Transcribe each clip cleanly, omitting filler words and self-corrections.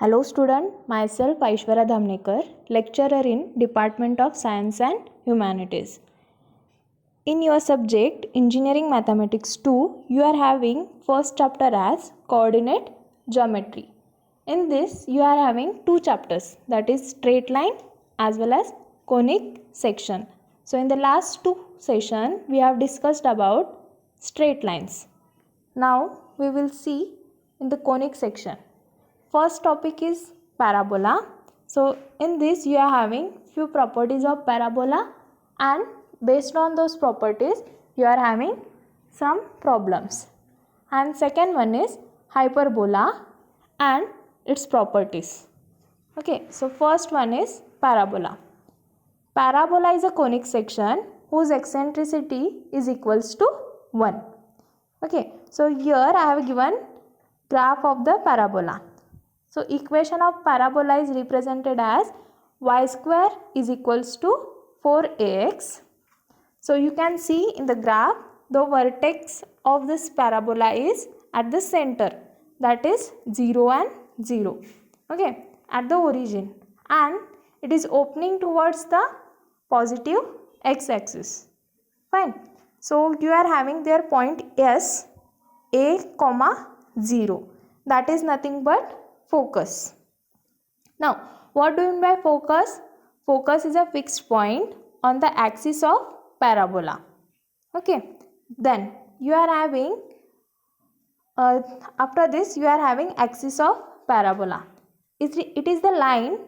Hello student, myself Aishwarya Dhamnekar, lecturer in Department of Science and Humanities. In your subject Engineering Mathematics 2, you are having first chapter as Coordinate Geometry. In this you are having two chapters, that is straight line as well as conic section. So in the last two session we have discussed about straight lines. Now we will see in the conic section. First topic is parabola. So in this you are having few properties of parabola, and based on those properties you are having some problems. And second one is hyperbola and its properties. Okay, so first one is parabola. Parabola is a conic section whose eccentricity is equals to 1. Okay, so here I have given graph of the parabola. So equation of parabola is represented as y square is equals to 4ax. So you can see in the graph the vertex of this parabola is at the center, that is 0 and 0. Okay, at the origin, and it is opening towards the positive x-axis. Fine. So you are having their point S, A, 0. That is nothing but focus. Now, what do you mean by focus? Focus is a fixed point on the axis of parabola. Okay. Then you are having after this you are having axis of parabola. It is the line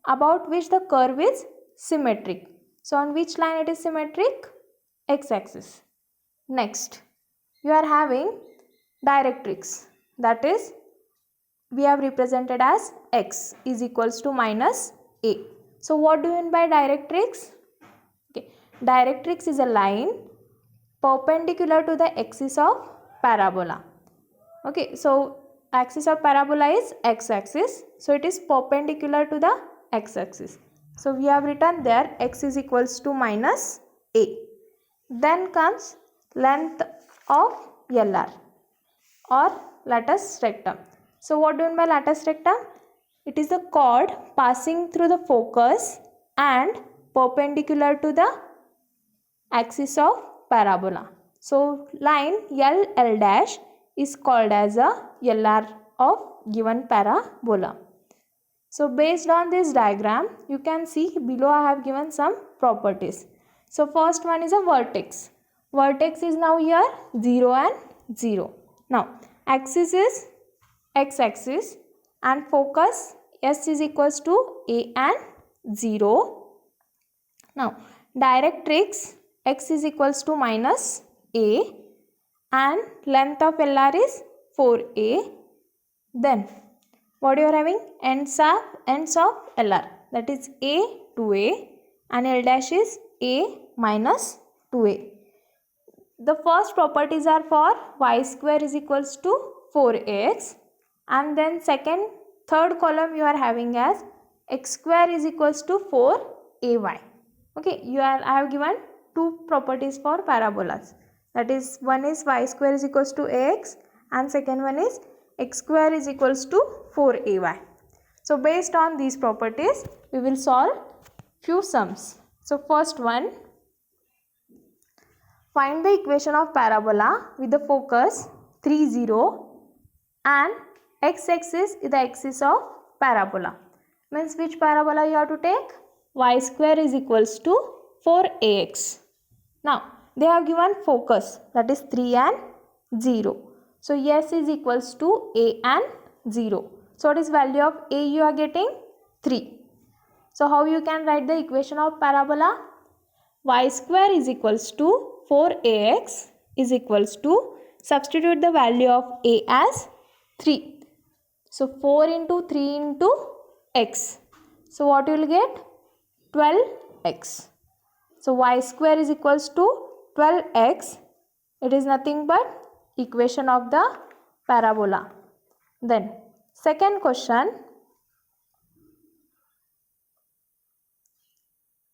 about which the curve is symmetric. So on which line it is symmetric? X-axis. Next, you are having directrix, that is we have represented as x is equals to minus a. So what do you mean by directrix? Okay, directrix is a line perpendicular to the axis of parabola. Okay, so axis of parabola is x-axis, so it is perpendicular to the x-axis. So we have written there x is equals to minus a. Then comes length of LR or latus rectum. So what do you mean by latus rectum? It is the chord passing through the focus and perpendicular to the axis of parabola. So line LL dash is called as a LR of given parabola. So based on this diagram, you can see below I have given some properties. So first one is a vertex. Vertex is now here 0 and 0. Now axis is x-axis and focus S is equals to A and 0. Now directrix x is equals to minus A and length of LR is 4A. Then what you are having? Ends of LR, that is A to A, and L dash is A minus 2A. The first properties are for y square is equals to 4ax, and then third column you are having as x square is equals to 4ay. Okay, I have given two properties for parabolas, that is one is y square is equals to ax and second one is x square is equals to 4ay. So based on these properties we will solve few sums. So first one, find the equation of parabola with the focus 3, 0 and x-axis is the axis of parabola. Means which parabola you have to take? Y square is equals to 4ax. Now they have given focus, that is 3 and 0. So S is equals to A and 0. So what is value of A you are getting? 3. So how you can write the equation of parabola? Y square is equals to 4ax is equals to, substitute the value of A as 3. So 4 into 3 into x. So what you will get? 12x. So y square is equals to 12x. It is nothing but equation of the parabola. Then second question,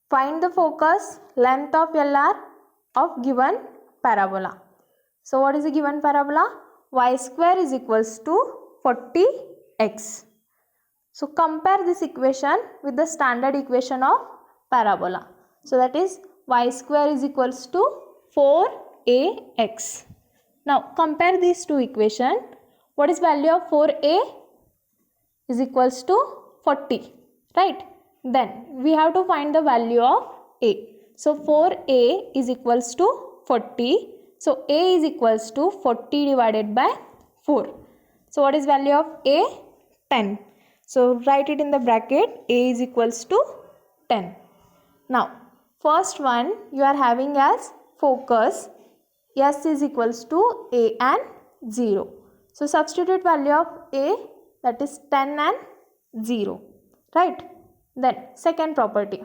find the focus length of LR of given parabola. So what is the given parabola? Y square is equals to 40x. So compare this equation with the standard equation of parabola. So that is y square is equals to 4ax. Now compare these two equations. What is value of 4a? Is equals to 40, right? Then we have to find the value of a. So 4a is equals to 40. So a is equals to 40 divided by 4. So what is value of a? 10. So write it in the bracket, a is equals to 10. Now first one you are having as focus, s is equals to a and 0. So substitute value of a, that is 10 and 0, right? Then second property,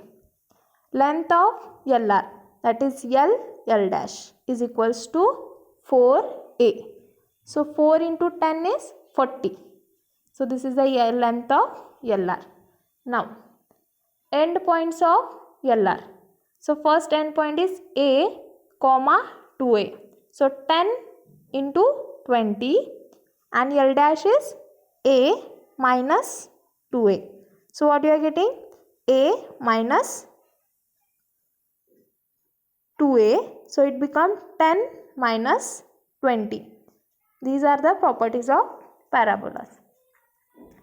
length of LR, that is L dash is equals to 4a. So 4 into 10 is 40. So this is the length of LR. Now end points of LR. So first end point is a comma 2a. So 10 into 20 and L dash is a minus 2a. So what you are getting? A minus 2a. So it becomes 10 minus 20. These are the properties of parabolas.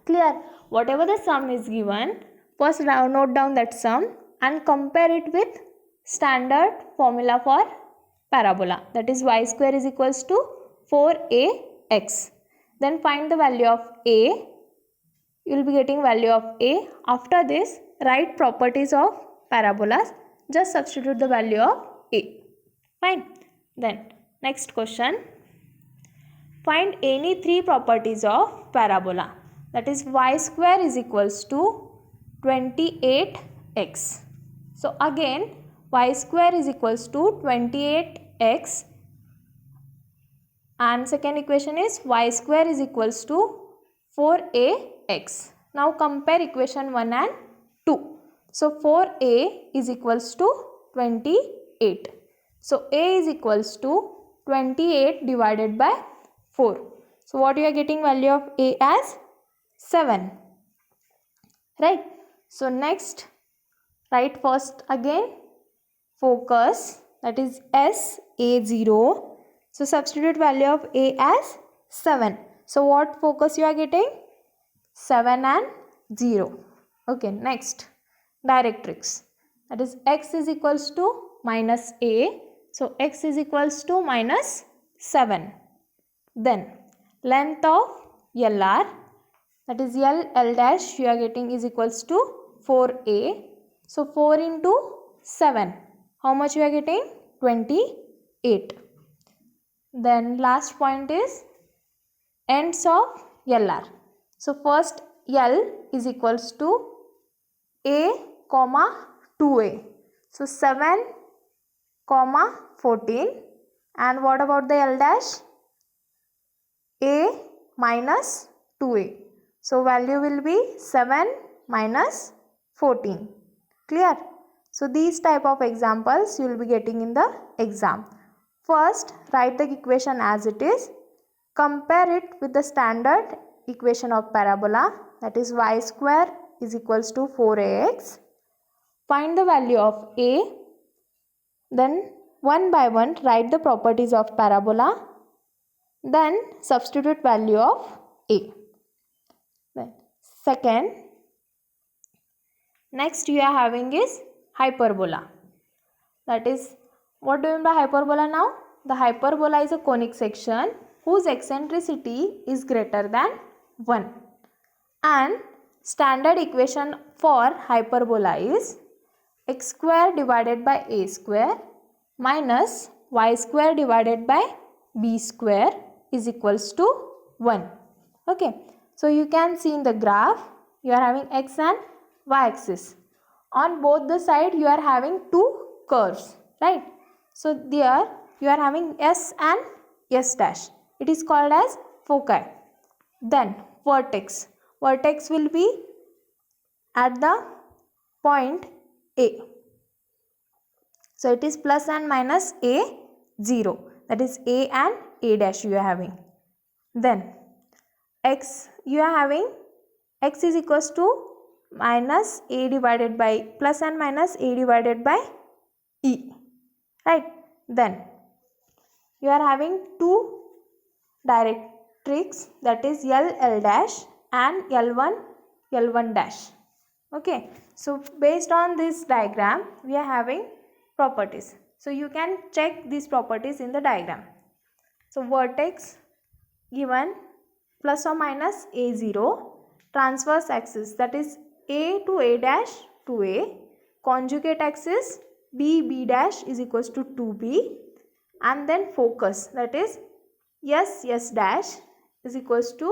Clear? Whatever the sum is given, first note down that sum and compare it with standard formula for parabola, that is y square is equals to 4ax. Then find the value of a. You will be getting value of a. After this, write properties of parabolas. Just substitute the value of a. Fine. Then next question. Find any three properties of parabola. That is y square is equals to 28x. So again y square is equals to 28x. And second equation is y square is equals to 4ax. Now compare equation 1 and 2. So 4a is equals to 28. So a is equals to 28 divided by 4. So what you are getting value of a as 7. Right. So next write first again focus, that is SA0. So substitute value of a as 7. So what focus you are getting? 7 and 0. Okay, next directrix, that is x is equals to minus a. So x is equals to minus 7. Then length of LR, that is L dash you are getting is equals to 4a. So 4 into 7, how much you are getting? 28. Then last point is ends of LR. So first L is equals to a comma 2a. So 7 comma 14. And what about the L dash? A minus 2a. So value will be 7 minus 14. Clear? So these type of examples you will be getting in the exam. First write the equation as it is. Compare it with the standard equation of parabola, that is y square is equals to 4ax. Find the value of a. Then one by one write the properties of parabola. Then substitute value of a. Then second, next you are having is hyperbola. That is, what do you mean by hyperbola now? The hyperbola is a conic section whose eccentricity is greater than 1. And standard equation for hyperbola is x square divided by a square minus y square divided by b square is equals to 1. Okay. So you can see in the graph, you are having x and y axis. On both the side you are having two curves, right? So there you are having s and s dash. It is called as foci. Then vertex. Vertex will be at the point A. So it is plus and minus A 0. That is A and A dash you are having. Then x you are having x is equals to minus a divided by plus and minus a divided by e, right? Then you are having two directrix, that is L dash and L1 dash. Okay, so based on this diagram we are having properties. So you can check these properties in the diagram. So vertex given plus or minus a0, transverse axis that is a to a dash to a, conjugate axis b dash is equals to 2b, and then focus that is s dash is equals to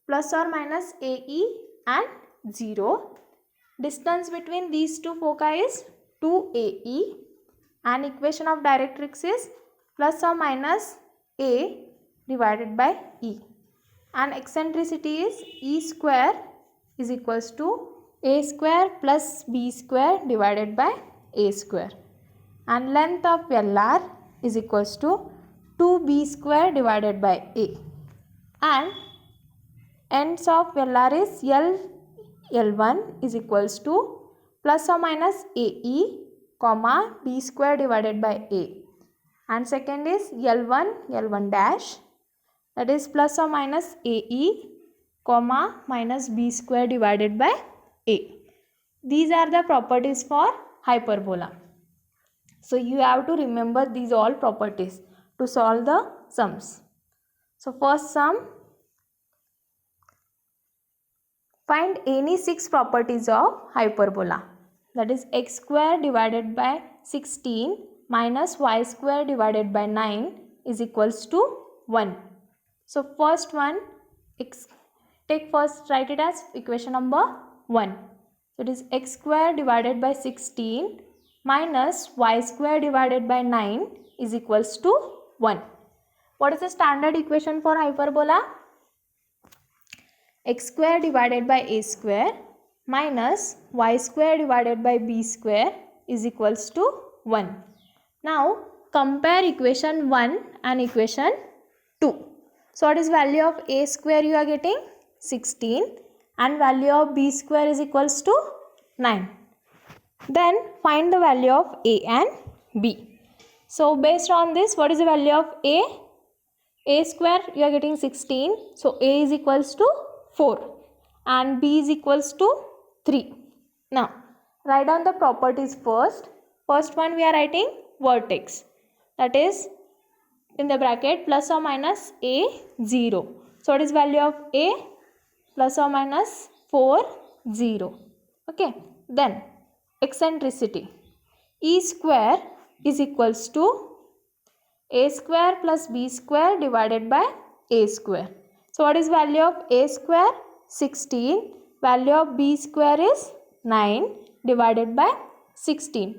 plus or minus ae and 0. Distance between these two foci is 2ae, and equation of directrix is plus or minus a divided by e, and eccentricity is e square is equals to a square plus b square divided by a square, and length of LR is equals to 2b square divided by a, and ends of LR is L1 is equals to plus or minus ae comma b square divided by a, and second is L1 dash, that is plus or minus ae comma minus b square divided by a. These are the properties for hyperbola. So you have to remember these all properties to solve the sums. So first sum, find any 6 properties of hyperbola, that is x square divided by 16 minus y square divided by 9 is equals to 1. So first one, write it as equation number 1. It is x square divided by 16 minus y square divided by 9 is equals to 1. What is the standard equation for hyperbola? X square divided by a square minus y square divided by b square is equals to 1. Now compare equation 1 and equation 2. So what is value of a square you are getting? 16, and value of b square is equals to 9. Then find the value of a and b. So based on this, what is the value of a? A square you are getting 16, so a is equals to 4 and b is equals to 3. Now write down the properties first. First one we are writing vertex, that is in the bracket plus or minus a 0. So what is value of a? Plus or minus 4 0. Okay, then eccentricity, e square is equals to a square plus b square divided by a square. So what is value of a square? 16. Value of b square is 9 divided by 16.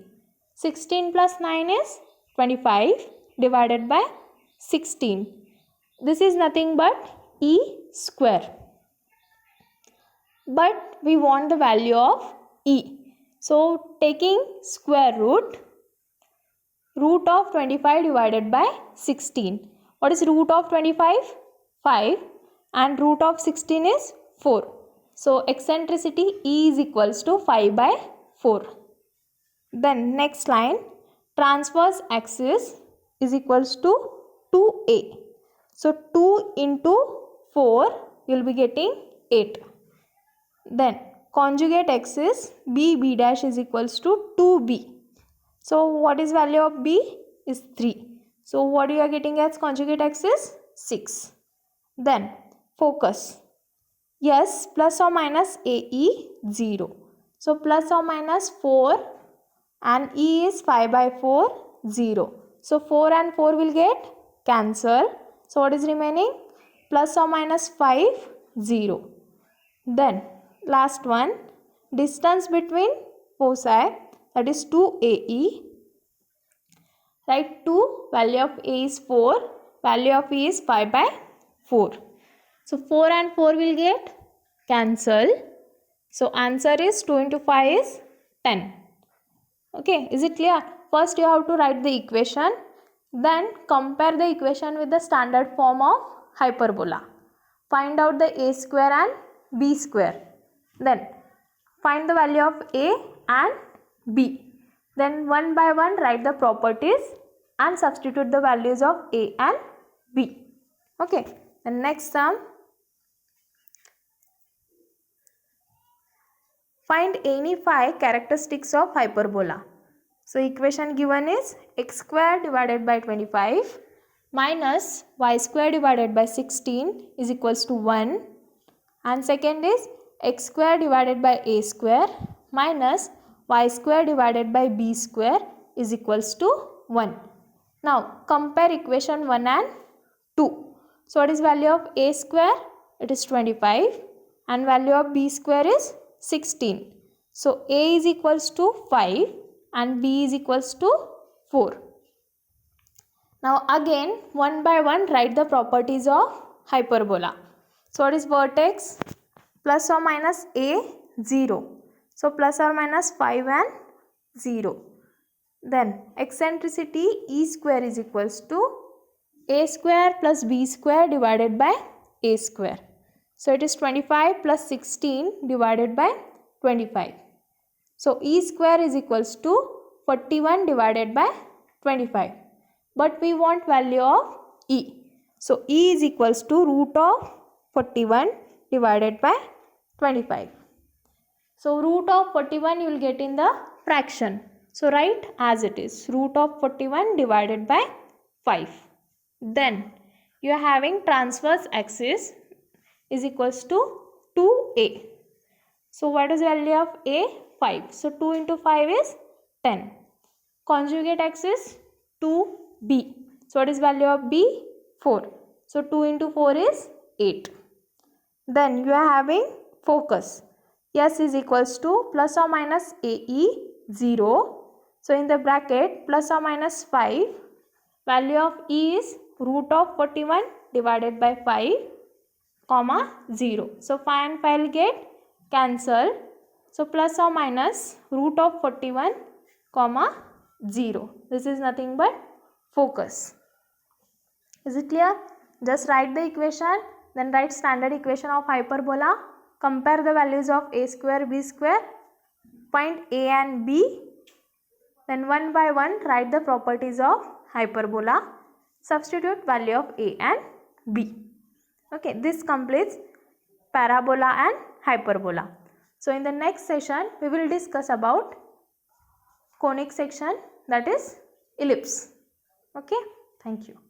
16 plus 9 is 25 divided by 16. This is nothing but e square. But we want the value of e. So taking square root of 25 divided by 16. What is root of 25? 5, and root of 16 is 4. So eccentricity e is equals to 5 by 4. Then next line, transverse axis is equals to 2a. So 2 into 4 you will be getting 8. Then conjugate axis b dash is equals to 2b. So what is value of b? Is 3. So what you are getting as conjugate axis? 6. Then focus, yes, plus or minus ae 0. So plus or minus 4 and e is 5 by 4 0. So 4 and 4 will get cancel. So what is remaining? Plus or minus 5 0. Then last one, distance between foci, that is 2ae. Write 2, value of a is 4, value of e is 5 by 4. So 4 and 4 will get cancel. So answer is 2 into 5 is 10. Okay, is it clear? First you have to write the equation, then compare the equation with the standard form of hyperbola. Find out the a square and b square. Then find the value of A and B. Then one by one write the properties and substitute the values of A and B. Okay. The next sum. Find any 5 characteristics of hyperbola. So equation given is x square divided by 25 minus y square divided by 16 is equals to 1, and second is x square divided by a square minus y square divided by b square is equals to 1. Now compare equation 1 and 2. So what is value of a square? It is 25 and value of b square is 16. So a is equals to 5 and b is equals to 4. Now again one by one write the properties of hyperbola. So what is vertex? Plus or minus a 0. So plus or minus 5 and 0. Then eccentricity e square is equals to a square plus b square divided by a square. So it is 25 plus 16 divided by 25. So e square is equals to 41 divided by 25. But we want value of e. So e is equals to root of 41 divided by 25. So root of 41 you will get in the fraction. So write as it is, root of 41 divided by 5. Then you are having transverse axis is equals to 2a. So what is the value of a? 5. So 2 into 5 is 10. Conjugate axis 2b. So what is value of b? 4. So 2 into 4 is 8. Then you are having focus. S is equals to plus or minus AE 0. So in the bracket plus or minus 5. Value of E is root of 41 divided by 5 comma 0. So 5 and 5 will get cancelled. So plus or minus root of 41 comma 0. This is nothing but focus. Is it clear? Just write the equation, then write standard equation of hyperbola. Compare the values of a square, b square. Find a and b. Then one by one write the properties of hyperbola. Substitute value of a and b. Okay, this completes parabola and hyperbola. So in the next session we will discuss about conic section, that is ellipse. Okay, thank you.